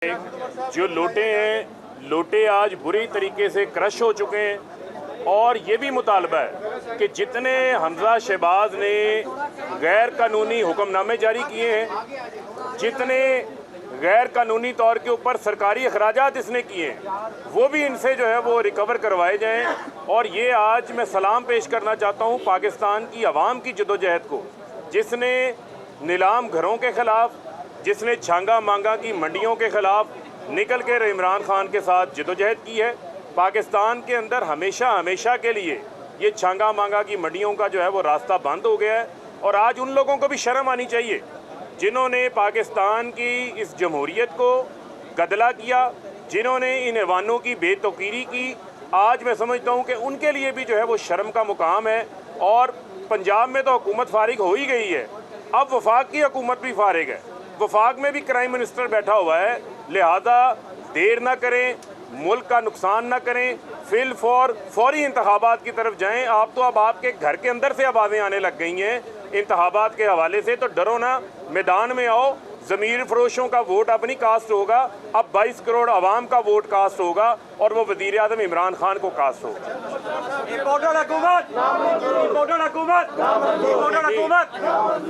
जो लोटे हैं, लोटे आज बुरी तरीके से क्रश हो चुके हैं और ये भी मुतालबा है कि जितने हमजा शहबाज ने गैर कानूनी हुक्मनामे जारी किए हैं, जितने गैर कानूनी तौर के ऊपर सरकारी अखराजात इसने किए हैं, वो भी इनसे जो है वो रिकवर करवाए जाएं। और ये आज मैं सलाम पेश करना चाहता हूँ पाकिस्तान की आवाम की जदोजहद को, जिसने नीलाम घरों के ख़िलाफ़, जिसने छांगा मांगा की मंडियों के ख़िलाफ़ निकल कर इमरान खान के साथ जदोजहद की है। पाकिस्तान के अंदर हमेशा के लिए ये छांगा मांगा की मंडियों का जो है वो रास्ता बंद हो गया है। और आज उन लोगों को भी शर्म आनी चाहिए जिन्होंने पाकिस्तान की इस जमहूरियत को गदला किया, जिन्होंने इन ऐवानों की बेतौकीरी की। आज मैं समझता हूँ कि उनके लिए भी जो है वो शर्म का मुकाम है। और पंजाब में तो हुकूमत फारिग हो ही गई है, अब वफाक की हुकूमत भी फारिग है। वफाक में भी प्राइम मिनिस्टर बैठा हुआ है, लिहाजा देर ना करें, मुल्क का नुकसान ना करें, फौरी इंतखाबात की तरफ जाएं। आप तो अब आपके घर के अंदर से आवाज़ें आने लग गई हैं इंतखाबात के हवाले से, तो डरो ना, मैदान में आओ। ज़मीर फरोशों का वोट अब नहीं कास्ट होगा, अब 22 करोड़ आवाम का वोट कास्ट होगा और वो वज़ीर आज़म इमरान खान को कास्ट होगा।